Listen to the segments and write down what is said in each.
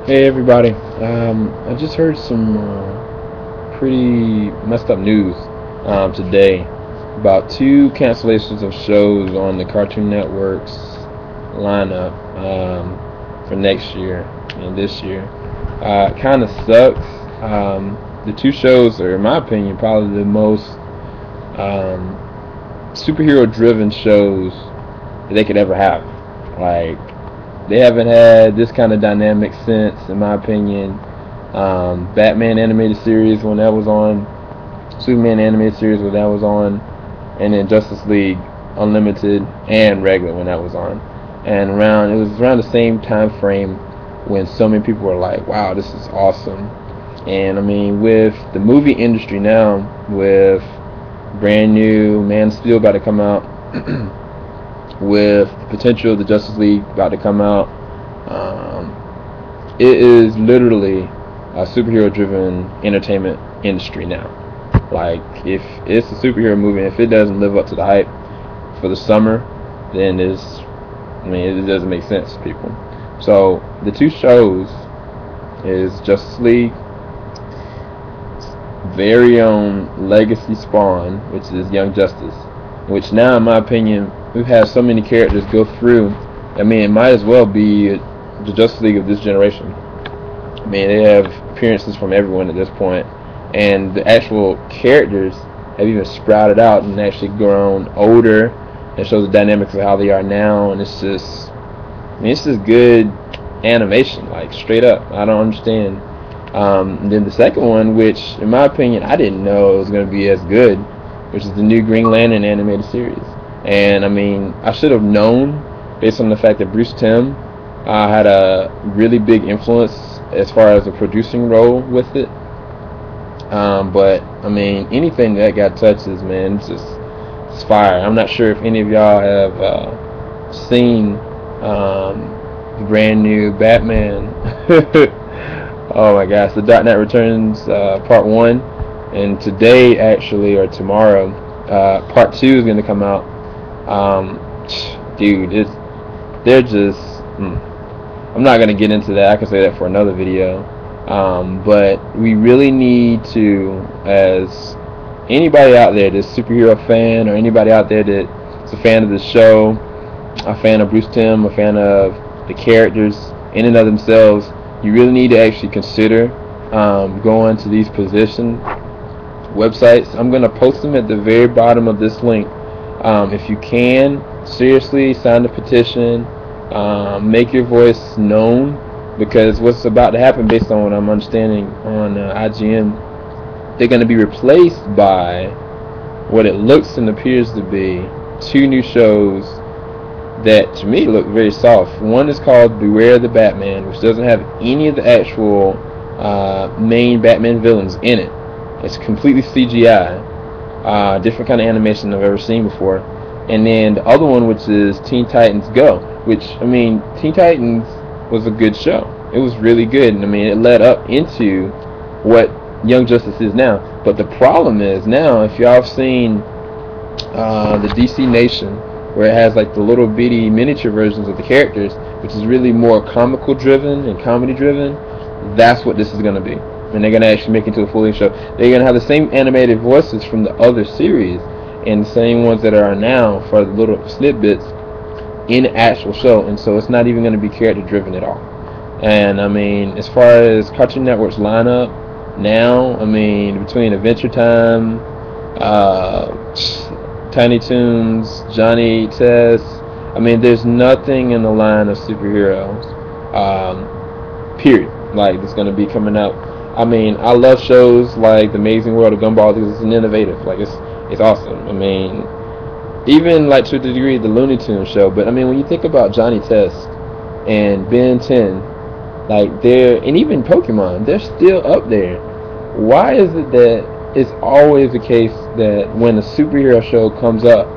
Hey everybody. I just heard some pretty messed up news today about two cancellations of shows on the Cartoon Network's lineup for next year and this year. It kind of sucks. The two shows are, in my opinion, probably the most superhero-driven shows that they could ever have. Like, they haven't had this kind of dynamic since, in my opinion, Batman animated series when that was on, Superman animated series when that was on, and then Justice League Unlimited and regular when that was on. And it was around the same time frame when so many people were like, "Wow, this is awesome." And I mean, with the movie industry now, with brand new Man of Steel about to come out. With the potential of the Justice League about to come out, it is literally a superhero-driven entertainment industry now. Like, if it's a superhero movie, and if it doesn't live up to the hype for the summer, then it doesn't make sense to people. So the two shows is Justice League, very own legacy spawn, which is Young Justice, which now, in my opinion, we've had so many characters go through. I mean, it might as well be the Justice League of this generation. I mean, they have appearances from everyone at this point, and the actual characters have even sprouted out and actually grown older. It shows the dynamics of how they are now, and it's just good animation, like straight up. I don't understand. Then the second one, which in my opinion I didn't know it was going to be as good, which is the new Green Lantern animated series. And I mean, I should have known based on the fact that Bruce Timm had a really big influence as far as a producing role with it. But I mean, anything that got touches, man, it's fire. I'm not sure if any of y'all have seen the brand new Batman. Oh my gosh, the Dark Knight Returns Part 1, and today actually, or tomorrow, Part 2 is going to come out. Dude, they're just, I'm not going to get into that. I can say that for another video. But we really need to, as anybody out there that's a superhero fan, or anybody out there that's a fan of the show, a fan of Bruce Timm, a fan of the characters in and of themselves, you really need to actually consider going to these position websites. I'm going to post them at the very bottom of this link. If you can, seriously, sign the petition, make your voice known, because what's about to happen, based on what I'm understanding on IGN, they're going to be replaced by what it looks and appears to be two new shows that to me look very soft. One is called Beware the Batman, which doesn't have any of the actual main Batman villains in it. It's completely CGI, different kind of animation I've ever seen before. And then the other one, which is Teen Titans Go, which, I mean, Teen Titans was a good show. It was really good, and I mean, it led up into what Young Justice is now. But the problem is now, if y'all have seen the DC Nation, where it has like the little bitty miniature versions of the characters, which is really more comical driven and comedy driven, that's what this is going to be. And they're going to actually make it into a full-length show. They're going to have the same animated voices from the other series, and the same ones that are now for the little snippets in the actual show. And so it's not even going to be character driven at all. And I mean, as far as Cartoon Network's lineup now, I mean, between Adventure Time, Tiny Toons, Johnny Test, I mean, there's nothing in the line of superheroes, period, like, that's going to be coming out. I mean, I love shows like The Amazing World of Gumball because it's an innovative, like, it's awesome. I mean, even, like, to the degree, the Looney Tunes show. But I mean, when you think about Johnny Test and Ben 10, like, and even Pokemon, they're still up there. Why is it that it's always the case that when a superhero show comes up,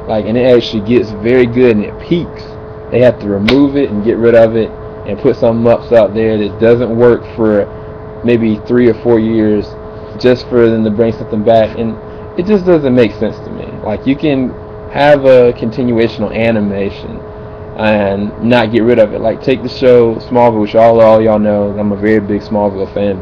like, and it actually gets very good and it peaks, they have to remove it and get rid of it and put something else out there that doesn't work for maybe 3 or 4 years just for them to bring something back? And it just doesn't make sense to me. Like, you can have a continuational animation and not get rid of it. Like, take the show Smallville, which all y'all know I'm a very big Smallville fan,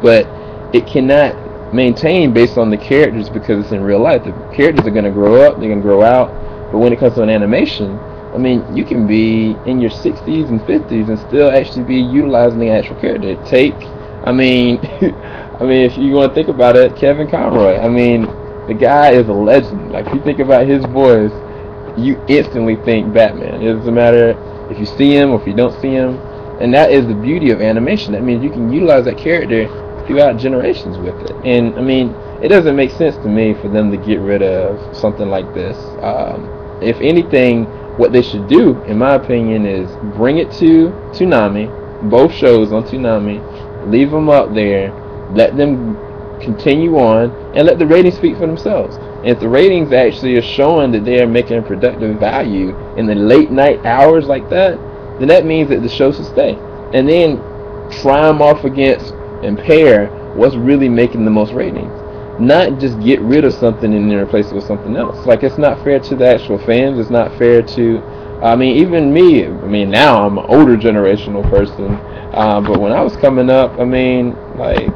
but it cannot maintain based on the characters because it's in real life. The characters are going to grow up, they're going to grow out, but when it comes to an animation, I mean, you can be in your 60s and 50s and still actually be utilizing the actual character. I mean, if you want to think about it, Kevin Conroy. I mean, the guy is a legend. Like, if you think about his voice, you instantly think Batman. It doesn't matter if you see him or if you don't see him. And that is the beauty of animation. That means you can utilize that character throughout generations with it. And, I mean, it doesn't make sense to me for them to get rid of something like this. If anything, what they should do, in my opinion, is bring it to Toonami, both shows on Toonami, leave them up there, let them continue on, and let the ratings speak for themselves. And if the ratings actually are showing that they are making productive value in the late night hours like that, then that means that the show should stay. And then try them off against and pair what's really making the most ratings. Not just get rid of something and then replace it with something else. Like, it's not fair to the actual fans. It's not fair to, I mean, even me. I mean, now I'm an older generational person. But when I was coming up, I mean, like,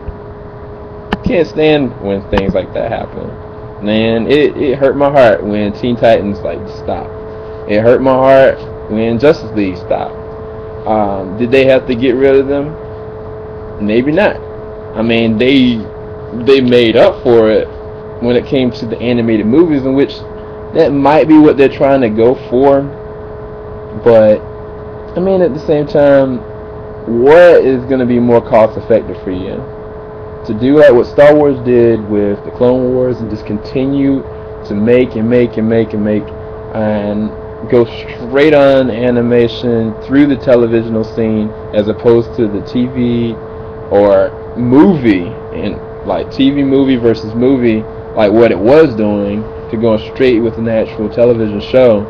can't stand when things like that happen. Man, it hurt my heart when Teen Titans, like, stopped. It hurt my heart when Justice League stopped. Did they have to get rid of them? Maybe not. I mean, they made up for it when it came to the animated movies, in which that might be what they're trying to go for. But, I mean, at the same time, what is going to be more cost effective for you? To do like what Star Wars did with the Clone Wars and just continue to make and go straight on animation through the televisional scene, as opposed to the TV or movie, and like TV movie versus movie, like what it was doing, to going straight with an actual television show.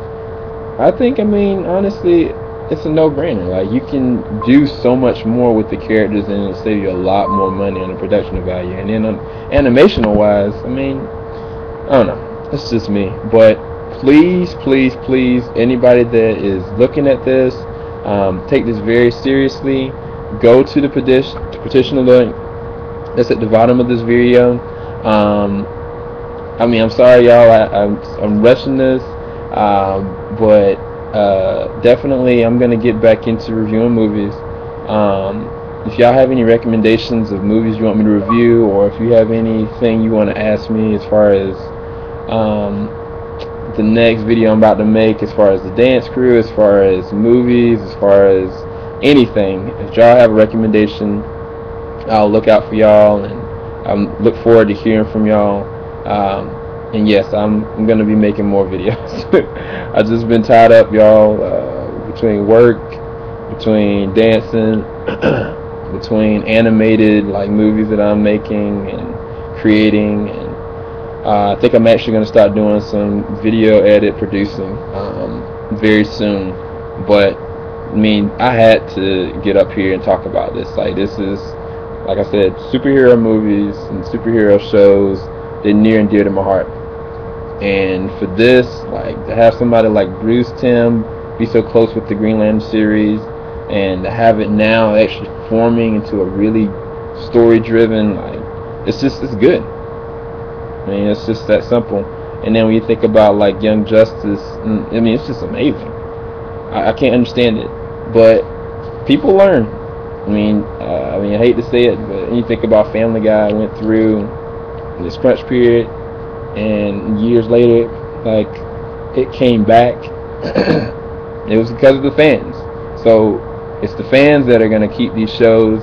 I think, I mean, honestly, it's a no-brainer. Like, you can do so much more with the characters and it'll save you a lot more money on the production value. And then animational wise, I mean, I don't know, it's just me, but please, anybody that is looking at this, take this very seriously. Go to the petition link that's at the bottom of this video. I mean, I'm sorry, y'all. I'm rushing this, but definitely I'm gonna get back into reviewing movies. If y'all have any recommendations of movies you want me to review, or if you have anything you want to ask me as far as the next video I'm about to make, as far as the dance crew, as far as movies, as far as anything, if y'all have a recommendation, I'll look out for y'all, and I look forward to hearing from y'all. And yes, I'm gonna be making more videos. I've just been tied up, y'all, between work, between dancing, between animated like movies that I'm making and creating, and I think I'm actually gonna start doing some video edit producing very soon. But I mean, I had to get up here and talk about this. Like, this is, like I said, superhero movies and superhero shows, they're near and dear to my heart. And for this, like, to have somebody like Bruce Timm be so close with the Green Lantern series, and to have it now actually forming into a really story-driven, like, it's good. I mean, it's just that simple. And then when you think about like Young Justice, I mean, it's just amazing. I can't understand it, but people learn. I mean, I hate to say it, but when you think about Family Guy went through this crunch period, and years later, like, it came back. It was because of the fans. So it's the fans that are going to keep these shows,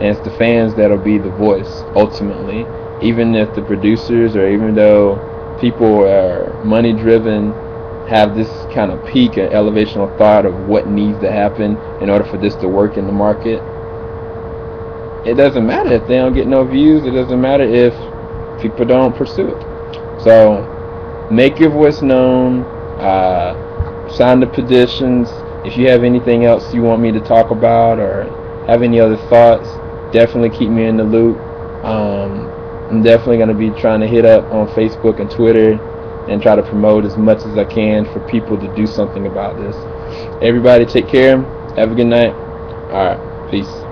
and it's the fans that'll be the voice ultimately. Even if the producers, or even though people are money driven, have this kind of peak and elevation of thought of what needs to happen in order for this to work in the market, it doesn't matter if they don't get no views. It doesn't matter if people don't pursue it. So make your voice known, sign the petitions. If you have anything else you want me to talk about, or have any other thoughts, definitely keep me in the loop. I'm definitely going to be trying to hit up on Facebook and Twitter and try to promote as much as I can for people to do something about this. Everybody take care. Have a good night. Alright, peace.